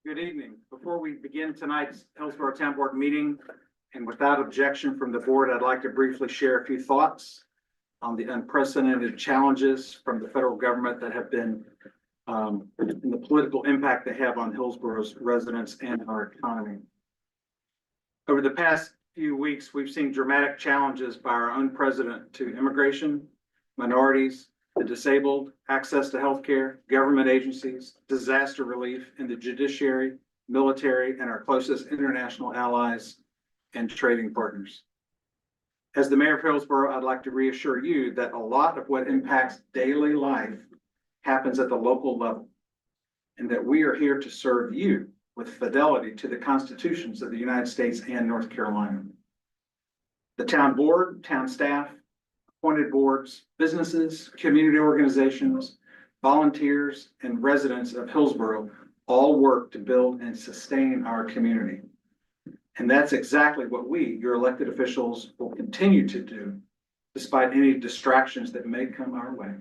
Good evening. Before we begin tonight's Hillsborough Town Board meeting, and without objection from the board, I'd like to briefly share a few thoughts on the unprecedented challenges from the federal government that have been and the political impact they have on Hillsborough's residents and our economy. Over the past few weeks, we've seen dramatic challenges by our own president to immigration, minorities, the disabled, access to healthcare, government agencies, disaster relief, and the judiciary, military, and our closest international allies and trading partners. As the mayor of Hillsborough, I'd like to reassure you that a lot of what impacts daily life happens at the local level, and that we are here to serve you with fidelity to the constitutions of the United States and North Carolina. The town board, town staff, appointed boards, businesses, community organizations, volunteers, and residents of Hillsborough all work to build and sustain our community. And that's exactly what we, your elected officials, will continue to do despite any distractions that may come our way.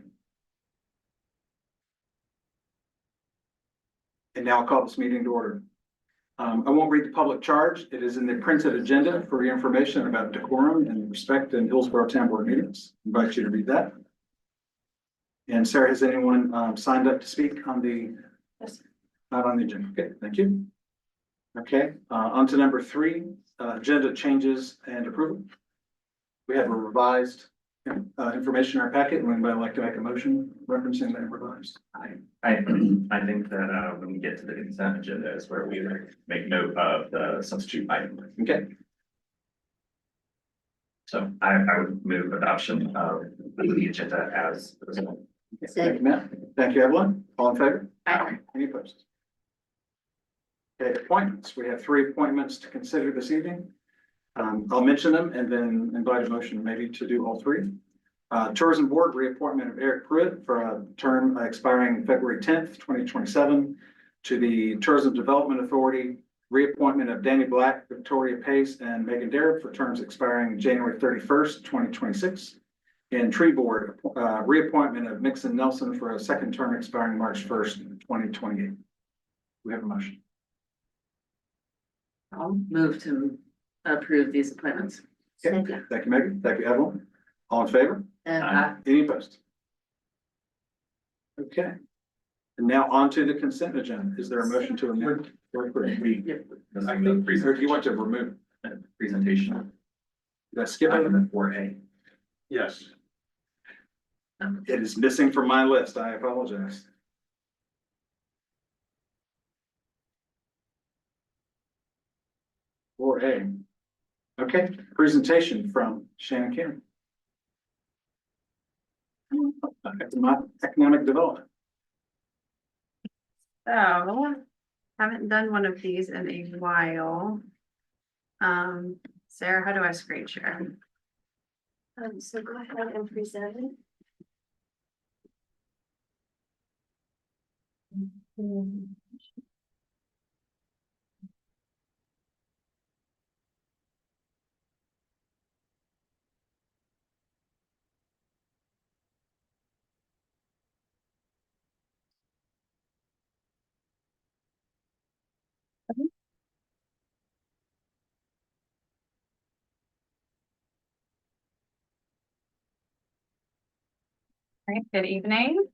And now I'll call this meeting to order. I won't read the public charge. It is in the printed agenda for your information about decorum and respect in Hillsborough Town Board meetings. I invite you to read that. And Sarah, has anyone signed up to speak on the? Yes. Not on the agenda. Okay, thank you. Okay, on to number 3, agenda changes and approval. We have a revised information in our packet. Would anybody like to make a motion referencing that revised? I think that when we get to the consent agenda is where we make note of the substitute item. Okay. So I would move adoption of the agenda as presented. Thank you, Matt. Thank you, Evelyn. All in favor? Aye. Any opposed? Okay, appointments. We have 3 appointments to consider this evening. I'll mention them and then invite a motion maybe to do all 3. Tourism Board reappointment of Eric Pruitt for a term expiring February 10th, 2027. To the Tourism Development Authority, reappointment of Danny Black, Victoria Pace, and Megan Darrett for terms expiring January 31st, 2026. And Tree Board, reappointment of Nixon Nelson for a 2nd term expiring March 1st, 2028. We have a motion. I'll move to approve these appointments. Okay. Thank you, Megan. Thank you, Evelyn. All in favor? And Any opposed? Okay. And now on to the consent agenda. Is there a motion to amend? Or do you want to remove? Presentation. Did I skip it? Item 4A. Yes. It is missing from my list. I apologize. Or A. Okay, presentation from Shannon Karen. Economic development. So, haven't done one of these in a while. Sarah, how do I screen share? So go ahead and present it. All right, good evening.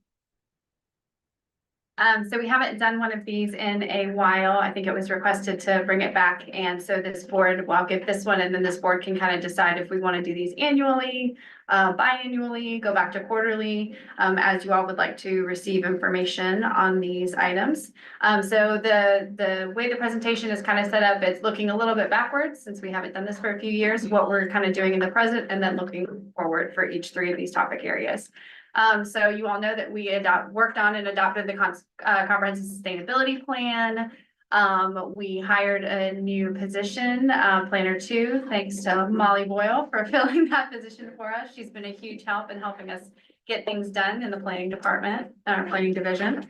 So we haven't done one of these in a while. I think it was requested to bring it back. And so this board, well, I'll give this one and then this board can kind of decide if we want to do these annually, biannually, go back to quarterly, as you all would like to receive information on these items. So the way the presentation is kind of set up, it's looking a little bit backwards since we haven't done this for a few years, what we're kind of doing in the present, and then looking forward for each 3 of these topic areas. So you all know that we worked on and adopted the comprehensive sustainability plan. We hired a new position, planner 2, thanks to Molly Boyle for filling that position for us. She's been a huge help in helping us get things done in the planning department, planning division.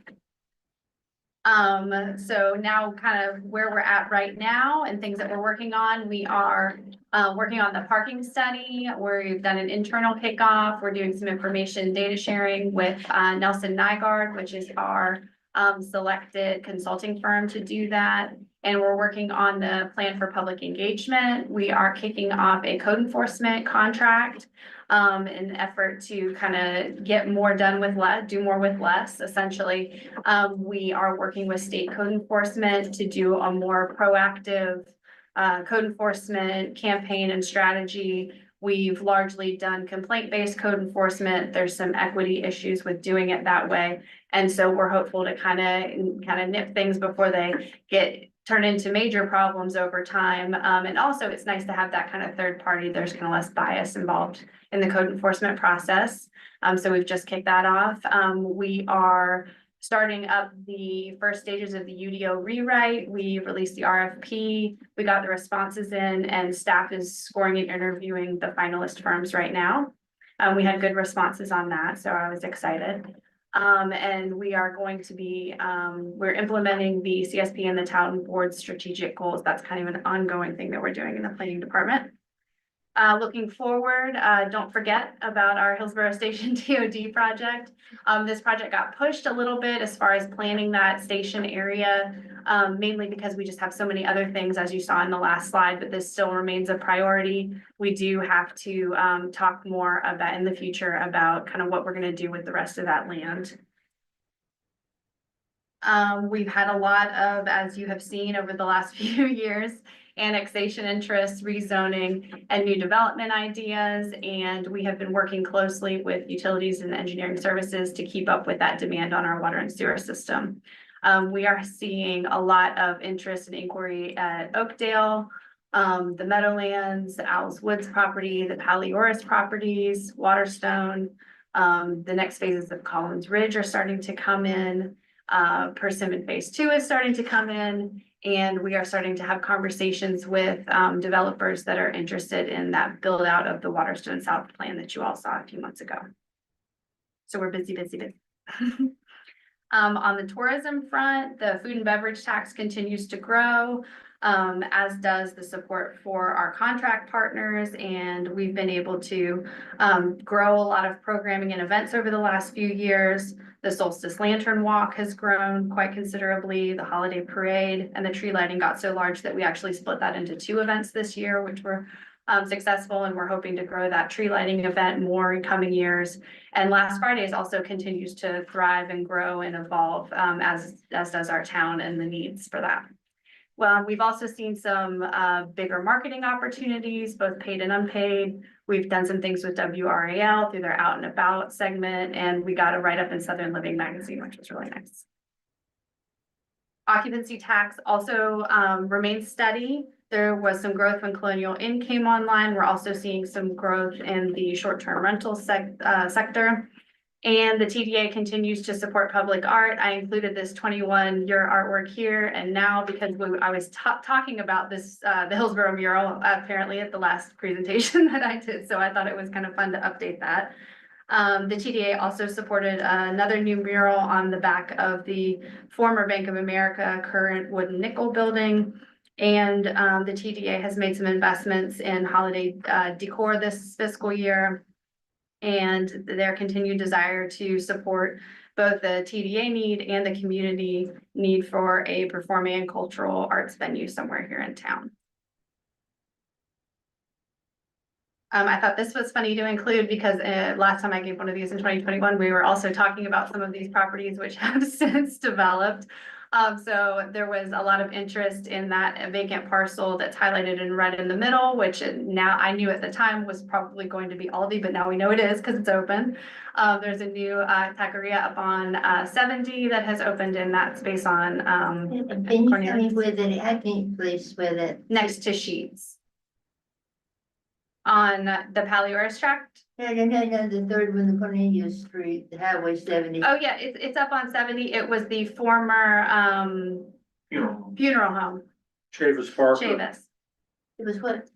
So now kind of where we're at right now and things that we're working on, we are working on the parking study where we've done an internal kickoff. We're doing some information data sharing with Nelson Nygaard, which is our selected consulting firm to do that. And we're working on the plan for public engagement. We are kicking off a code enforcement contract in an effort to kind of get more done with less, do more with less, essentially. We are working with state code enforcement to do a more proactive code enforcement campaign and strategy. We've largely done complaint-based code enforcement. There's some equity issues with doing it that way. And so we're hopeful to kind of nip things before they turn into major problems over time. And also it's nice to have that kind of third party. There's kind of less bias involved in the code enforcement process. So we've just kicked that off. We are starting up the first stages of the UDO rewrite. We released the RFP. We got the responses in and staff is scoring and interviewing the finalist firms right now. We had good responses on that, so I was excited. And we are going to be, we're implementing the CSP and the town board strategic goals. That's kind of an ongoing thing that we're doing in the planning department. Looking forward, don't forget about our Hillsborough Station TOD project. This project got pushed a little bit as far as planning that station area, mainly because we just have so many other things, as you saw in the last slide, but this still remains a priority. We do have to talk more about in the future about kind of what we're going to do with the rest of that land. We've had a lot of, as you have seen over the last few years, annexation interests, rezoning, and new development ideas. And we have been working closely with utilities and engineering services to keep up with that demand on our water and sewer system. We are seeing a lot of interest and inquiry at Oakdale, the Meadowlands, Owls Woods property, the Palioris properties, Waterstone. The next phases of Collins Ridge are starting to come in. Persimmon Phase 2 is starting to come in, and we are starting to have conversations with developers that are interested in that build out of the Waterstone South plan that you all saw a few months ago. So we're busy. On the tourism front, the food and beverage tax continues to grow, as does the support for our contract partners. And we've been able to grow a lot of programming and events over the last few years. The Solstice Lantern Walk has grown quite considerably. The holiday parade and the tree lighting got so large that we actually split that into 2 events this year, which were successful. And we're hoping to grow that tree lighting event more in coming years. And Last Fridays also continues to thrive and grow and evolve, as does our town and the needs for that. Well, we've also seen some bigger marketing opportunities, both paid and unpaid. We've done some things with WRAL through their Out and About segment, and we got a write-up in Southern Living magazine, which was really nice. Occupancy tax also remains steady. There was some growth when Colonial Inn came online. We're also seeing some growth in the short-term rental sector. And the TDA continues to support public art. I included this 21-year artwork here. And now, because I was talking about this, the Hillsborough mural, apparently at the last presentation that I did. So I thought it was kind of fun to update that. The TDA also supported another new mural on the back of the former Bank of America current wooden nickel building. And the TDA has made some investments in holiday decor this fiscal year, and their continued desire to support both the TDA need and the community need for a performing and cultural arts venue somewhere here in town. I thought this was funny to include because last time I gave one of these in 2021, we were also talking about some of these properties which have since developed. So there was a lot of interest in that vacant parcel that's highlighted in red in the middle, which now I knew at the time was probably going to be Aldi, but now we know it is because it's open. There's a new taqueria up on 70 that has opened in that space on Can you tell me where that, I think please where that. next to Sheets. On the Palioris tract. No, the third one, the Cornelius Street, the Highway 70. Oh, yeah, it's up on 70. It was the former funeral home, Chavis Parker. Chavis. It was what?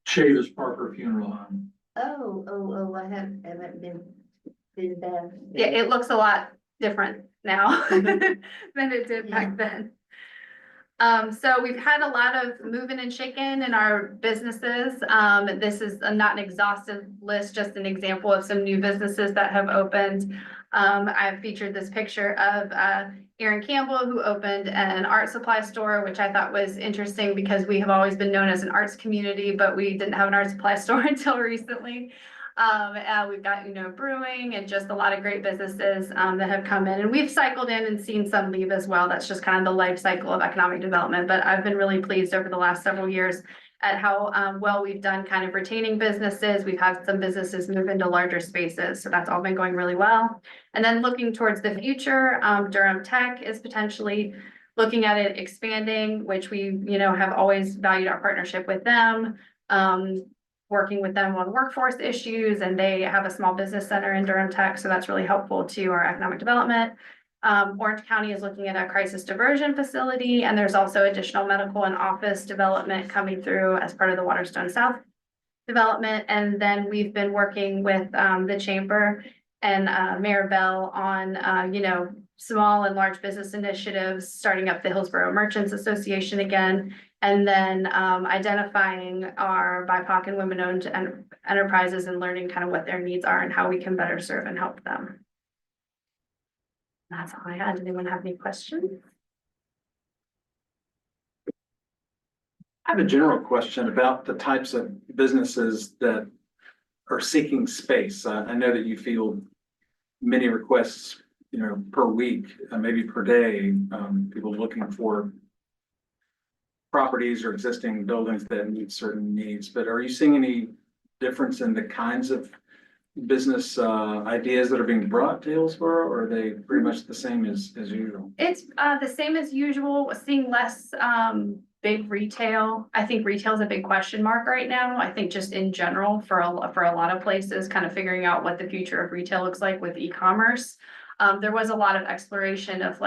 Chavis Parker Funeral Home. Oh, I haven't been back. Yeah, it looks a lot different now than it did back then. So we've had a lot of moving and shaking in our businesses. This is not an exhaustive list, just an example of some new businesses that have opened. I've featured this picture of, Aaron Campbell, who opened an art supply store, which I thought was interesting because we have always been known as an arts community, but we didn't have an art supply store until recently. We've got, brewing and just a lot of great businesses, that have come in, and we've cycled in and seen some leave as well. That's just kind of the life cycle of economic development, but I've been really pleased over the last several years at how, well we've done kind of retaining businesses. We've had some businesses move into larger spaces, so that's all been going really well. And then looking towards the future, Durham Tech is potentially looking at it expanding, which we, have always valued our partnership with them. Working with them on workforce issues, and they have a small business center in Durham Tech, so that's really helpful to our economic development. Orange County is looking at a crisis diversion facility, and there's also additional medical and office development coming through as part of the Waterstone South development. And then we've been working with the chamber and Mayor Bell on small and large business initiatives, starting up the Hillsborough Merchants Association again, and then identifying our BIPOC and women-owned enterprises and learning kind of what their needs are and how we can better serve and help them. That's all I had. Did anyone have any questions? I have a general question about the types of businesses that are seeking space. I know that you field many requests, per week, maybe per day, people looking for properties or existing buildings that meet certain needs, but are you seeing any difference in the kinds of business ideas that are being brought to Hillsborough, or are they pretty much the same as usual? It's the same as usual, seeing less big retail. I think retail is a big question mark right now. I think just in general for a lot of places, kind of figuring out what the future of retail looks like with e-commerce. There was a lot of exploration of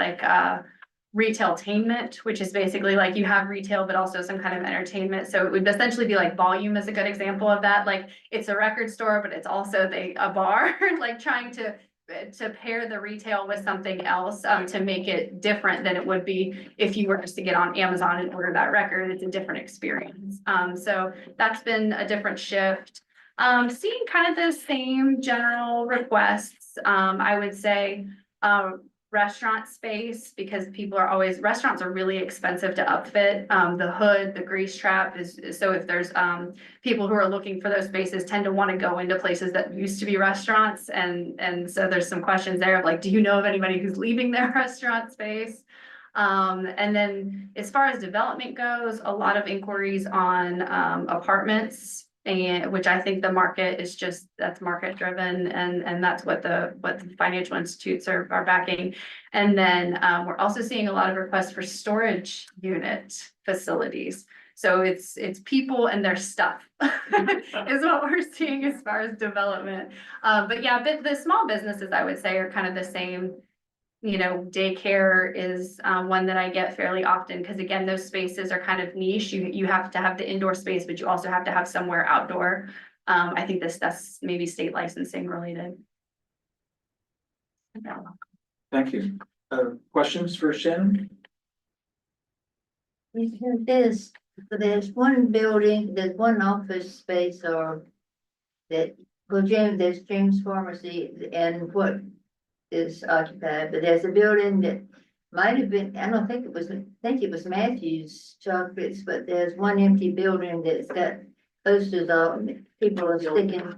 retailtainment, which is basically like you have retail, but also some kind of entertainment. So it would essentially be like Volume is a good example of that. Like it's a record store, but it's also a bar, like trying to pair the retail with something else to make it different than it would be if you were just to get on Amazon and order that record. It's a different experience. So that's been a different shift. Seeing kind of the same general requests, I would say, restaurant space, because restaurants are really expensive to upfit. The hood, the grease trap is, so if there's people who are looking for those spaces tend to want to go into places that used to be restaurants. And so there's some questions there of do you know of anybody who's leaving their restaurant space? And then as far as development goes, a lot of inquiries on apartments, and which I think the market is that's market driven, and that's what the financial institutes are backing. And then we're also seeing a lot of requests for storage unit facilities. So it's people and their stuff is what we're seeing as far as development. But yeah, the small businesses I would say are kind of the same. Daycare is one that I get fairly often, because again, those spaces are kind of niche. You have to have the indoor space, but you also have to have somewhere outdoor. I think that's maybe state licensing related. Thank you. Questions for Shannon? There's one building, there's one office space there's James Pharmacy and what is occupied, but there's a building that might have been, I think it was Matthew's Chocolates, but there's one empty building that's got posters on, people are sticking.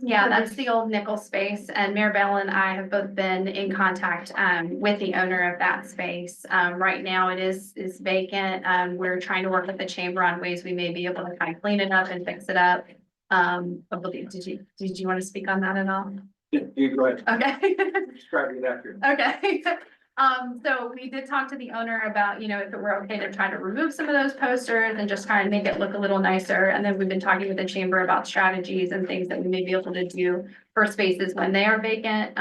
Yeah, that's the old nickel space, and Mayor Bell and I have both been in contact with the owner of that space. Right now it is vacant. We're trying to work with the chamber on ways we may be able to kind of clean it up and fix it up. Did you want to speak on that at all? Yeah, you go ahead. Okay. Describe it after. Okay. So we did talk to the owner about, if it were okay to try to remove some of those posters and just kind of make it look a little nicer. And then we've been talking with the chamber about strategies and things that we may be able to do for spaces when they are vacant.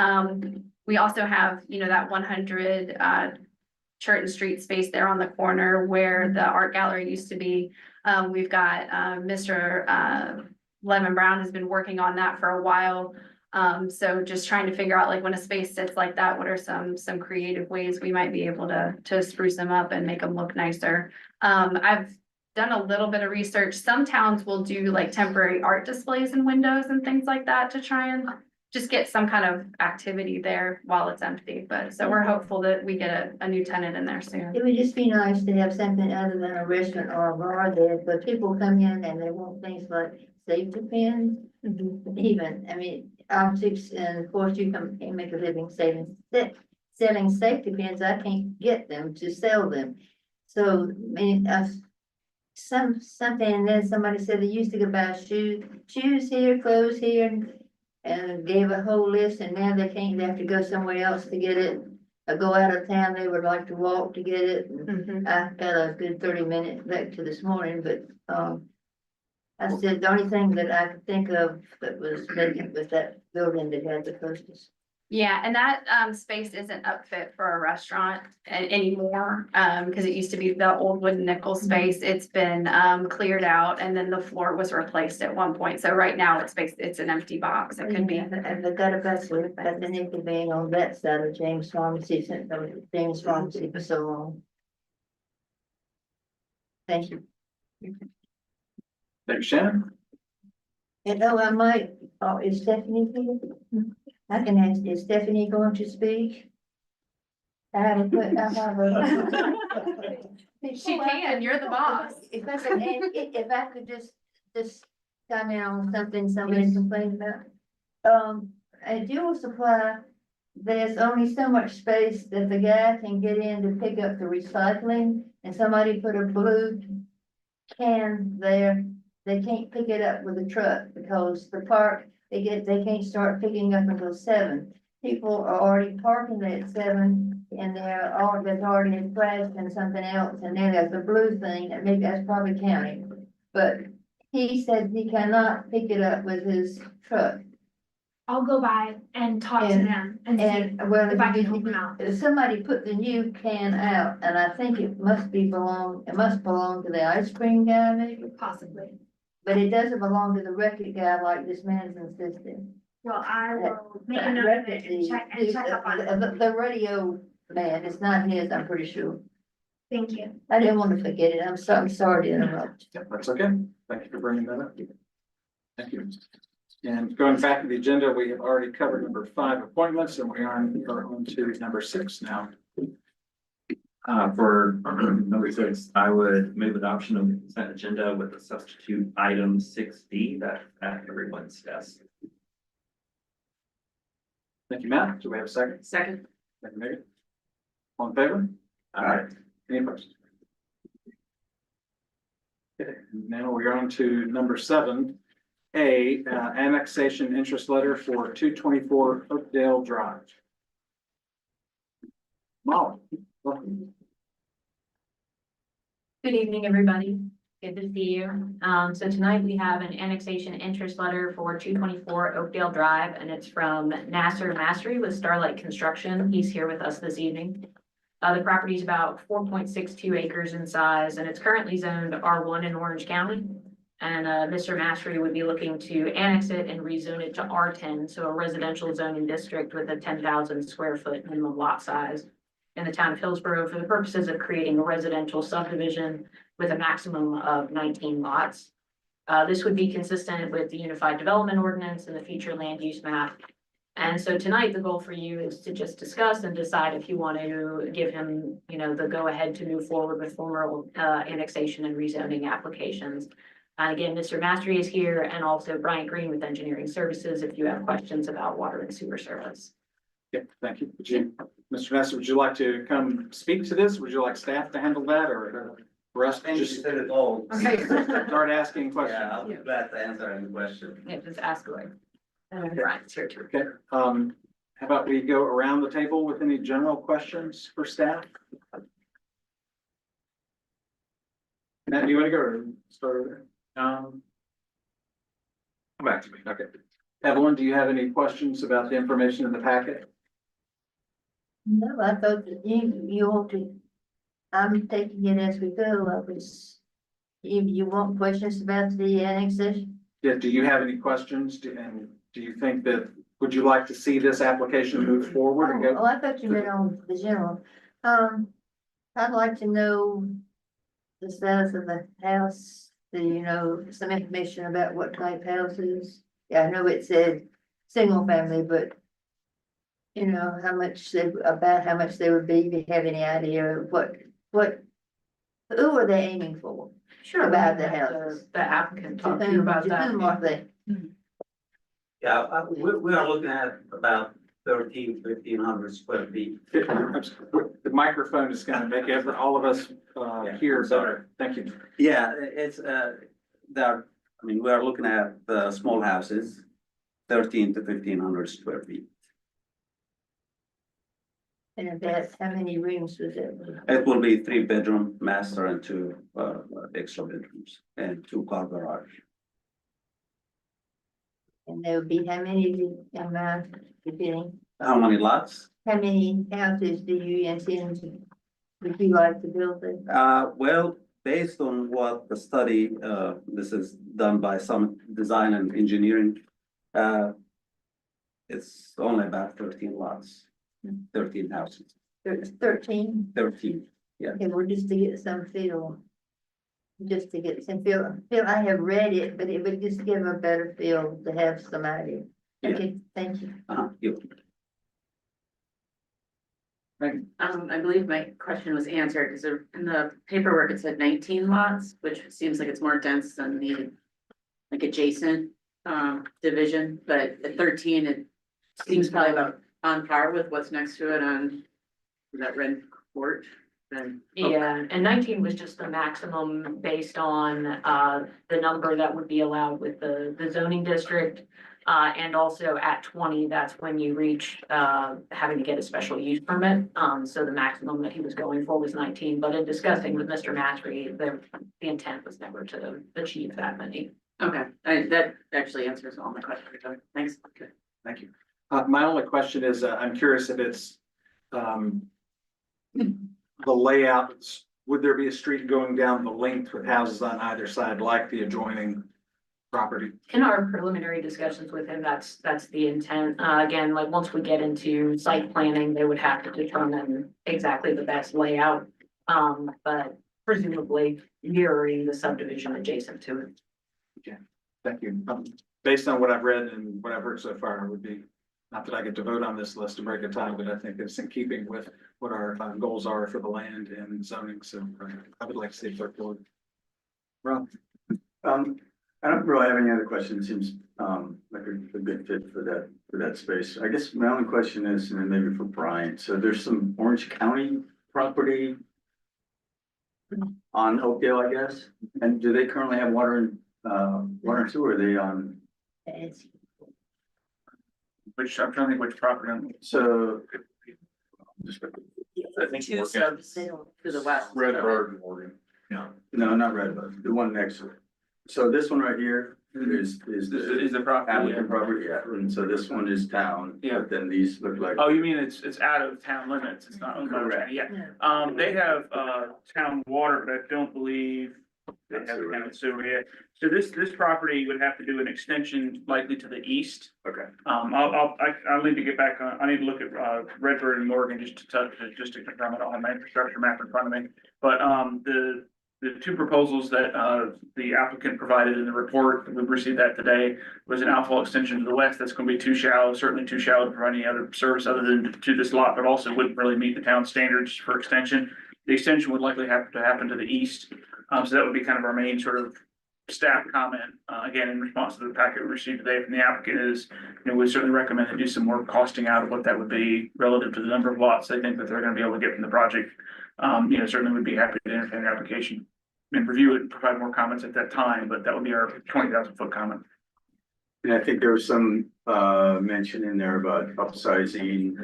We also have, that 100 Churton Street space there on the corner where the art gallery used to be. We've got Mr. Lemon Brown has been working on that for a while. So just trying to figure out when a space sits like that, what are some creative ways we might be able to spruce them up and make them look nicer. I've done a little bit of research. Some towns will do temporary art displays in windows and things like that to try and just get some kind of activity there while it's empty. But so we're hopeful that we get a new tenant in there soon. It would just be nice to have something other than a restaurant or a bar there, but people come in and they want things like safety pins. Even, I mean, optics, and of course you can make a living selling safety pins. I can't get them to sell them. So, I mean, something, and then somebody said they used to go buy shoes here, clothes here, and gave a whole list, and now they can't, they have to go somewhere else to get it. Or go out of town, they would like to walk to get it. And I got a good 30 minutes back to this morning, but, I said the only thing that I could think of that was vacant was that building that had the posters. Yeah, and that space isn't up fit for a restaurant anymore, because it used to be the old wooden nickel space. It's been cleared out, and then the floor was replaced at one point. So right now it's an empty box. It could be. And they got a bus with, but the nickel being on that side of James Pharmacy, since James Pharmacy for so long. Thank you. Thank you, Shannon. And I might, is Stephanie here? I can ask, is Stephanie going to speak? I have a. She can, you're the boss. If I could just comment on something somebody complained about. At Jewel Supply, there's only so much space that the guy can get in to pick up the recycling, and somebody put a blue can there. They can't pick it up with a truck because the park, they can't start picking up until 7. People are already parking there at 7, and there's already a trash and something else, and then there's a blue thing, and maybe that's probably county. But he said he cannot pick it up with his truck. I'll go by and talk to them and see And well, if I can help them out. somebody put the new can out, and I think it must belong to the ice cream guy maybe, Possibly. but it doesn't belong to the record guy like this man's insisted. Well, I will make a That note of record, it and check up on it. the radio man, it's not his, I'm pretty sure. Thank you. I didn't want to forget it. I'm sorry to interrupt. Yeah, that's okay. Thank you for bringing that up. Thank you. And going back to the agenda, we have already covered number 5 appointments, and we are on to number 6 now. For number 6, I would move adoption of the consent agenda with the substitute item 6D that's at everyone's desk. Thank you, Matt. Do we have a second? Second. Thank you, Megan. All in favor? All right. Any opposed? Okay, now we're on to number 7. Annexation interest letter for 224 Oakdale Drive. Molly, welcome. Good evening, everybody. Good to see you. So tonight we have an annexation interest letter for 224 Oakdale Drive, and it's from Nasser Mastery with Starlight Construction. He's here with us this evening. The property is about 4.62 acres in size, and it's currently zoned R1 in Orange County. And Mr. Mastery would be looking to annex it and rezone it to R10, so a residential zoning district with a 10,000 square foot minimum lot size in the town of Hillsborough for the purposes of creating a residential subdivision with a maximum of 19 lots. This would be consistent with the Unified Development Ordinance and the future land use map. And so tonight, the goal for you is to just discuss and decide if you want to give him, the go ahead to move forward with formal annexation and rezoning applications. And again, Mr. Mastery is here, and also Bryant Green with Engineering Services if you have questions about water and sewer service. Yeah, thank you. Mr. Nestor, would you like to come speak to this? Would you like staff to handle that, or for us to just said it all. Okay. start asking questions? Yeah, I'll be glad to answer any question. Yeah, just ask away. And Bryant's here too. Okay, how about we go around the table with any general questions for staff? Matt, do you want to go or start over there? Come back to me. Okay. Evelyn, do you have any questions about the information in the packet? No, I thought that you ought to, I'm taking it as we go. You want questions about the annexation? Yeah, do you have any questions? And do you think that, would you like to see this application move forward and Oh, go? I thought you meant on the general. I'd like to know the status of the house, some information about what type house it is. Yeah, I know it said single family, but. You know, how much they would be, do you have any idea of who are they aiming for? Sure. About the we'll have houses. The applicant To talk to you whom, about to that. whom are they? Yeah, we are looking at about 1,300 square feet. The microphone is gonna make all of us, hear better. Thank you. Yeah, it's, we are looking at the small houses, 1,300 to 1,500 square feet. And that's how many rooms was it? It will be 3-bedroom, master and 2 extra bedrooms and 2-car garage. And there would be how many, beginning, How many lots? how many houses do you intend to, would you like to build it? Well, based on what the study, this is done by some design and engineering. It's only about 13 lots, 13 houses, 13, 13. okay, well, just to get some feel. Just to get some feel, I have read it, but it would just give a better feel to have some idea. Okay, thank you. I believe my question was answered, because in the paperwork, it said 19 lots, which seems like it's more dense than the like adjacent division, but at 13, it seems probably about on par with what's next to it on that Red Court. Then Yeah, and 19 was just the maximum based on the number that would be allowed with the zoning district. And also at 20, that's when you reach having to get a special use permit. So the maximum that he was going for was 19, but in discussing with Mr. Matry, the intent was never to achieve that many. okay, that actually answers all my questions. Thanks. Okay. Thank you. My only question is, I'm curious if it's, the layouts, would there be a street going down the length with houses on either side like the adjoining property? In our preliminary discussions with him, that's the intent. Again, like once we get into site planning, they would have to determine exactly the best layout. But presumably mirroring the subdivision adjacent to it. Thank you. Based on what I've read and what I've heard so far, it would be, not that I get to vote on this list to break a tie, but I think it's in keeping with what our goals are for the land and zoning. So I would like to see it start forward. Rob? I don't really have any other questions. Seems like a good fit for that space. I guess my only question is, and then maybe for Brian, so there's some Orange County property on Oakdale, I guess, and do they currently have water and sewer? Are they on? It's- Which, I'm trying to think which property. So. I think Two subs to the west. Red Bird, Morgan. Yeah. No, not Redbud, the one next to it. So this one right here is Is the property? applicant property, yeah, and so this one is town. Yeah. But then these look like. Oh, you mean it's out of town limits, it's not owned by the county, yeah. They have, town water, but I don't believe they have town sewer yet. So this property would have to do an extension likely to the east. Okay. I'll need to get back on, I need to look at, Redbird and Morgan just to confirm it. I don't have my infrastructure map in front of me. But, the two proposals that, the applicant provided in the report, we've received that today, was an outfall extension to the west. That's gonna be too shallow, certainly too shallow to provide any other service other than to this lot, but also wouldn't really meet the town standards for extension. The extension would likely have to happen to the east. So that would be kind of our main sort of staff comment, again, in response to the packet we received today from the applicant is, we certainly recommend to do some more costing out of what that would be relative to the number of lots they think that they're gonna be able to get from the project. Certainly would be happy to entertain the application and review it and provide more comments at that time, but that would be our 20,000 foot comment. And I think there was some mention in there about upsizing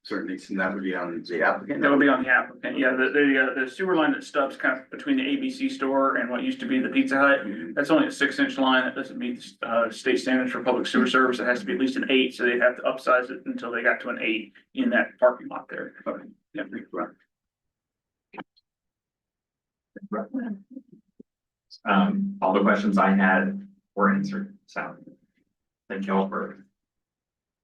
certain things, and that would be on the applicant. That would be on the applicant, yeah, the sewer line that stubs kind of between the ABC store and what used to be the Pizza Hut. That's only a 6-inch line, that doesn't meet state standards for public sewer service, it has to be at least an 8, so they'd have to upsize it until they got to an 8 in that parking lot there. Okay. Yeah. All the questions I had were answered, so thank you all for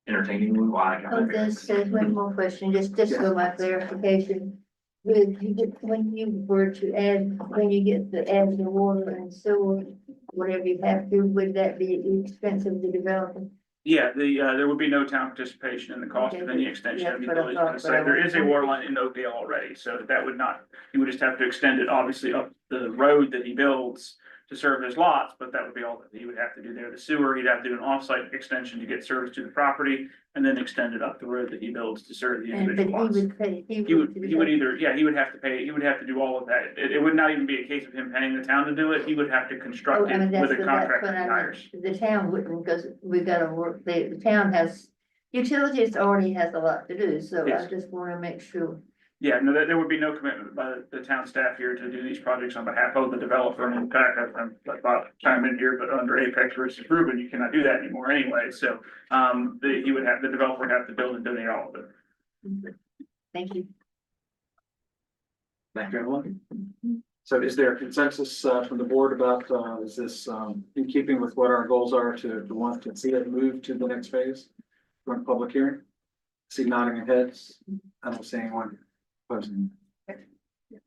entertaining me while I got Oh, my there's bearings. one more question, just for my clarification. When you were to add, when you get to add the water and sewer, whatever you have to, would that be at the expense of the developer? Yeah, there would be no town participation in the cost of any extension of the That's what I utilities to the thought, site. but There I is a wasn't- water line in Oakdale already, so that would not, he would just have to extend it obviously up the road that he builds to serve his lots, but that would be all that he would have to do there. The sewer, he'd have to do an off-site extension to get service to the property and then extend it up the road that he builds to serve the And, but individual he lots. would pay, He would either, yeah, he would have to pay, he would have to do all of that. It would not even be a case of him paying the town to do it. He would have to Oh, construct I mean, it that's with a what, that's contract what that I hires. meant. The town wouldn't, because we gotta work, the town has, utilities already has a lot to do, so I Yes. just wanna make sure. Yeah, no, there would be no commitment by the town staff here to do these projects on behalf of the developer. And in fact, I'm about time in here, but under Apex versus Ruben, you cannot do that anymore anyway. So, the developer would have to build and donate all of it. Thank you. Thank you, everyone. So is there a consensus from the board about, is this in keeping with what our goals are to want to see it move to the next phase? From public hearing? See nodding of heads. I don't see anyone opposing.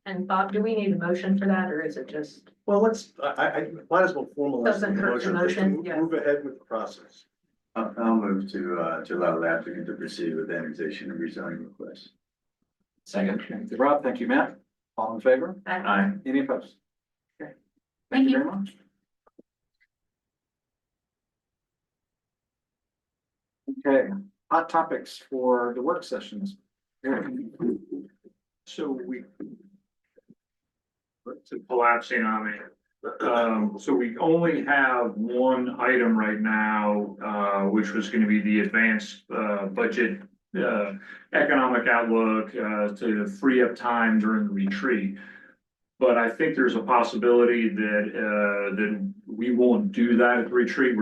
And Bob, do we need a motion for that, or is it just? Well, I might as well formalize Doesn't hurt the motion, yeah. Move ahead with the process. I'll move to allow the applicant to proceed with annexation and rezoning requests. Second. Thank you, Rob. Thank you, Matt. All in favor? Aye. Any opposed? Okay. Thank you. Very much. Okay, hot topics for the work sessions. So we. To collapsing on me. So we only have one item right now, which was gonna be the advanced, budget, economic outlook, to free up time during the retreat. But I think there's a possibility that we won't do that at the retreat.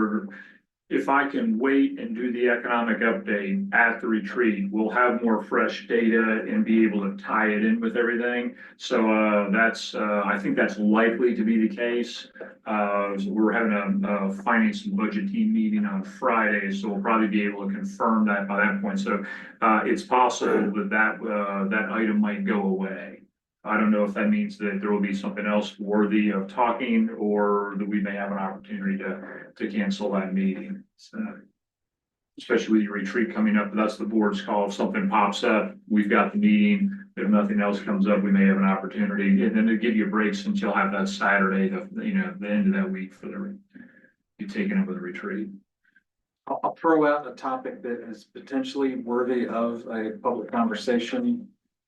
If I can wait and do the economic update at the retreat, we'll have more fresh data and be able to tie it in with everything. So I think that's likely to be the case. So we're having a finance and budget team meeting on Friday, so we'll probably be able to confirm that by that point. So it's possible that item might go away. I don't know if that means that there will be something else worthy of talking, or that we may have an opportunity to cancel that meeting. So, especially with your retreat coming up, that's the board's call. If something pops up, we've got the meeting. If nothing else comes up, we may have an opportunity, and then to give you a break since you'll have that Saturday, the end of that week for you taking over the retreat. I'll throw out a topic that is potentially worthy of a public conversation.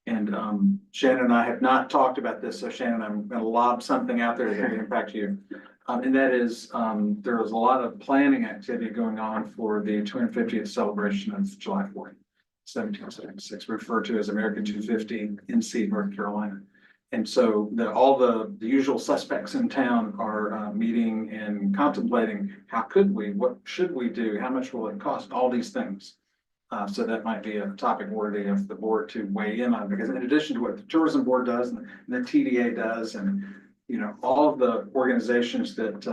And Shannon and I have not talked about this, so Shannon, I'm gonna lob something out there that could impact you. And that is, there is a lot of planning activity going on for the 250th celebration of July 4th, 1776, referred to as American 250 in Seed, North Carolina. And so all the usual suspects in town are meeting and contemplating, how could we, what should we do, how much will it cost, all these things. So that might be a topic worthy of the board to weigh in on, because in addition to what the tourism board does and the TDA does, and, all of the organizations that,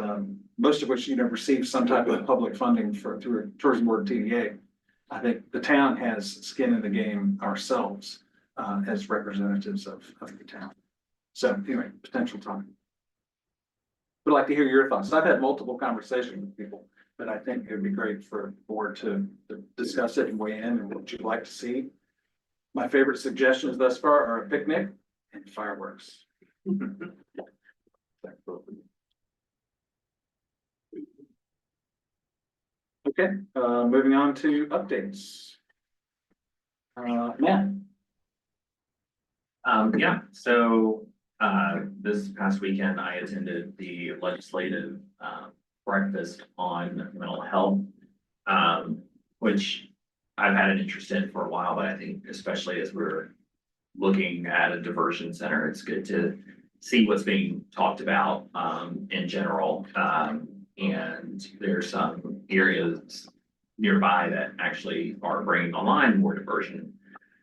most of which, receive some type of public funding through a tourism board TDA. I think the town has skin in the game ourselves, as representatives of the town. So anyway, potential topic. Would like to hear your thoughts. I've had multiple conversations with people. But I think it would be great for the board to discuss it and weigh in and what you'd like to see. My favorite suggestions thus far are a picnic and fireworks. Okay, moving on to updates. Matt. Yeah, so, this past weekend, I attended the legislative, breakfast on mental health, which I've had an interest in for a while, but I think especially as we're looking at a diversion center, it's good to see what's being talked about, in general. And there's some areas nearby that actually are bringing online more diversion,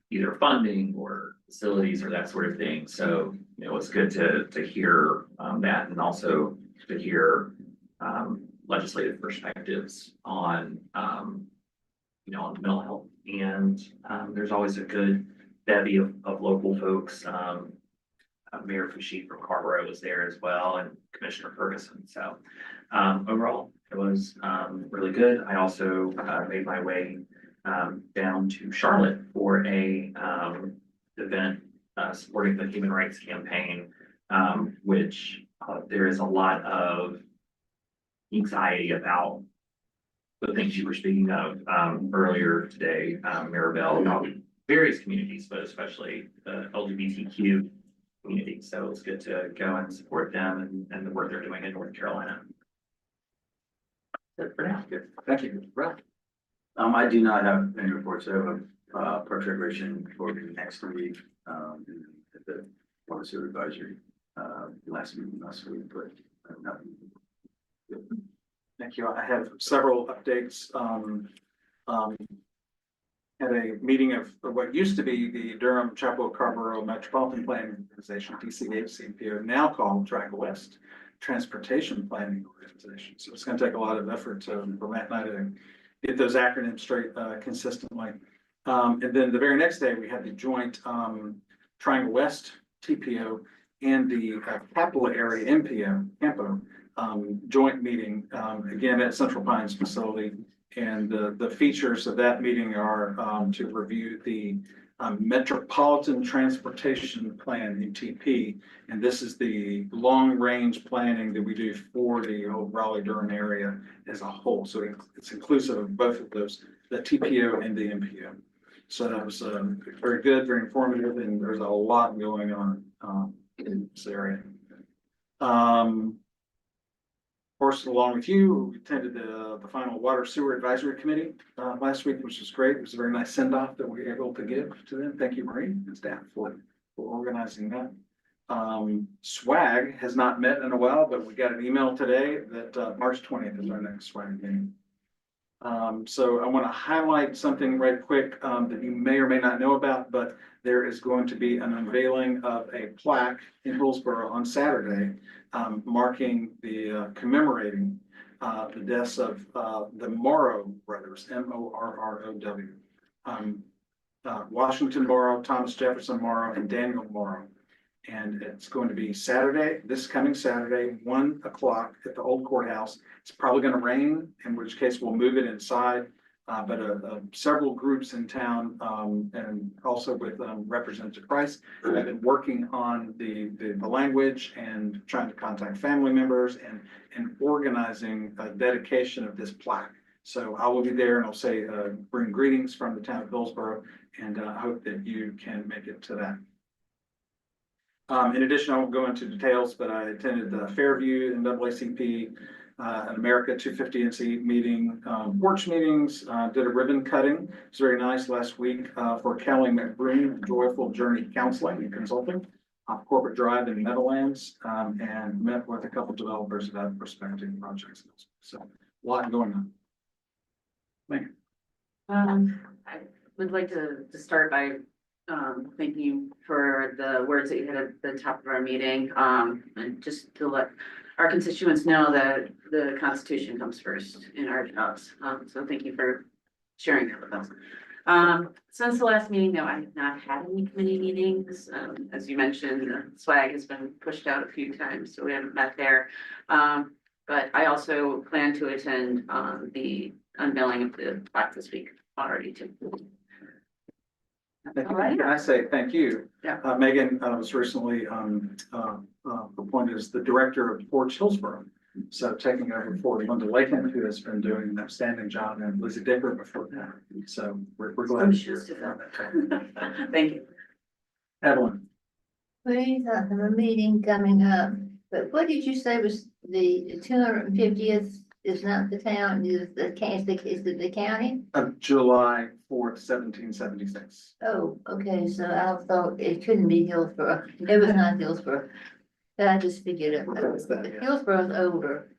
either funding or facilities or that sort of thing. So, it's good to hear, that, and also to hear, legislative perspectives on, on mental health. And, there's always a good bevy of local folks. Mayor Fushi from Carrboro was there as well, and Commissioner Ferguson. So, overall, It was, really good. I also, made my way, down to Charlotte for a, event, supporting the Human Rights Campaign, which, there is a lot of anxiety about the things you were speaking of, earlier today, Maribel, about various communities, but especially the LGBTQ community. So it's good to go and support them and the work they're doing in North Carolina. That's it for now. Good. Thank you. Ralph? I do not have any reports. I have a, park recreation for next week, at the water sewer advisory, last week, but I have nothing. Thank you. I have several updates. Had a meeting of what used to be the Durham Chapel Carborough Metropolitan Planning Organization, DCHCPO, now called Triangle West Transportation Planning Organization. So it's going to take a lot of effort for Matt and I to get those acronyms straight consistently. And then the very next day, we had the joint Triangle West TPO and the capital area MPO, CAMPO, joint meeting, again at Central Pines facility. And the features of that meeting are to review the Metropolitan Transportation Plan, MTP. And this is the long-range planning that we do for the old Raleigh-Durham area as a whole. So it's inclusive of both of those, the TPO and the MPO. So that was very good, very informative, and there's a lot going on in this area. Of course, along with you, we attended the final Water Sewer Advisory Committee last week, which was great. It was a very nice send-off that we were able to give to them. Thank you, Marie and staff for organizing that. SWAG has not met in a while, but we got an email today that March 20th is our next SWAG meeting. So I want to highlight something right quick that you may or may not know about, but there is going to be an unveiling of a plaque in Hillsborough on Saturday, marking the commemorating the deaths of the Morrow brothers, Morrow. Washington Morrow, Thomas Jefferson Morrow, and Daniel Morrow. And it's going to be Saturday, this coming Saturday, 1 o'clock at the old courthouse. It's probably going to rain, in which case we'll move it inside. But several groups in town and also with Representative Price have been working on the language and trying to contact family members and organizing a dedication of this plaque. So I will be there and I'll say bring greetings from the town of Hillsborough, and I hope that you can make it to that. In addition, I won't go into details, but I attended the Fairview NAACP an America 250NC meeting, works meetings, did a ribbon cutting. It's very nice last week for Kelly McBroom, Joyful Journey Counseling and Consulting, Corporate Drive in Meadowlands, and met with a couple developers about prospective projects. So a lot going on. Thank you. I would like to start by thank you for the words that you had at the top of our meeting, and just to let our constituents know that the Constitution comes first in our jobs. So thank you for sharing that with us. Since the last meeting, though, I have not had any committee meetings. As you mentioned, the SWAG has been pushed out a few times, so we haven't met there. But I also plan to attend the unveiling of the plaque this week already too. Thank you. All right. Can I say thank you? Yeah. Megan was recently appointed as the director of Forge Hillsborough. So taking over for Linda Lakin, who has been doing an outstanding job, and Lizzie Dicker before that. So we're glad. Some shoes to fill. Thank you. Evelyn. We have a meeting coming up, but what did you say was the 250th is not the town, is it the county? Of July 4th, 1776. Oh, okay, so I thought it couldn't be Hillsborough. It was not Hillsborough. But I just figured it. What's that, yeah. Hillsborough's over.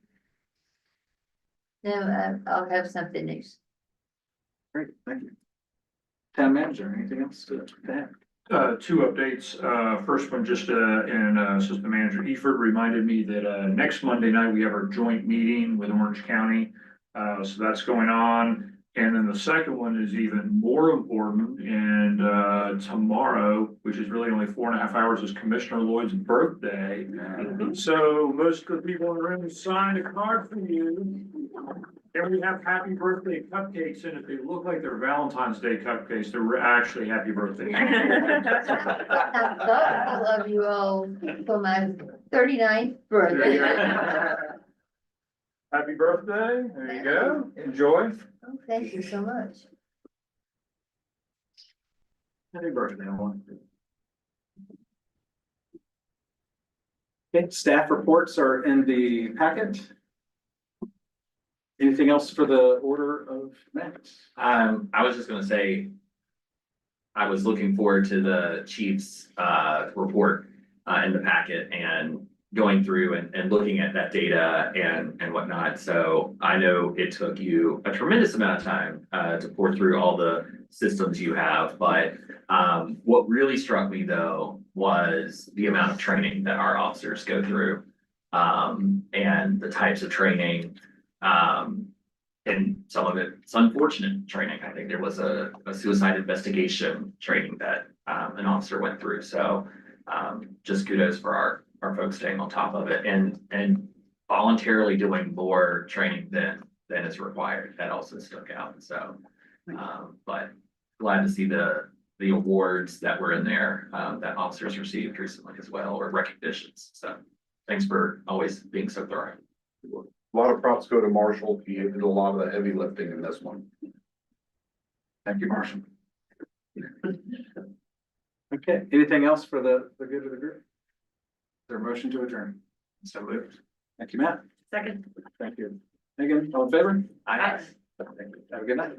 No, I'll have something next. Great, thank you. Town manager, anything else to add? Two updates. First one, just Assistant Manager Eford reminded me that next Monday night we have our joint meeting with Orange County. So that's going on. And then the second one is even more important, and tomorrow, which is really only 4.5 hours, is Commissioner Lloyd's birthday. So most of the people in the room signed a card for you. And we have happy birthday cupcakes, and if they look like they're Valentine's Day cupcakes, they're actually happy birthday. I love you all for my 39th birthday. Happy birthday, there you go, enjoy. Oh, thank you so much. Happy birthday, everyone. Okay, staff reports are in the packet. Anything else for the order of minutes? I was just gonna say, I was looking forward to the chief's, report, in the packet and going through and looking at that data and whatnot. So I know it took you a tremendous amount of time, to pour through all the systems you have, but, what really struck me though was the amount of training that our officers go through. And the types of training, and some of it's unfortunate training. I think there was a suicide investigation training that an officer went through. So just kudos for our folks staying on top of it and voluntarily doing more training than is required. That also stuck out. So but glad to see the awards that were in there that officers received recently as well, or recognitions. So thanks for always being so thorough. A lot of props go to Marshall. He did a lot of the heavy lifting in this one. Thank you, Marshall. Okay, anything else for the good of the group? Is there a motion to adjourn? So moved. Thank you, Matt. Second. Thank you. Megan, all in favor? Aye. Have a good night.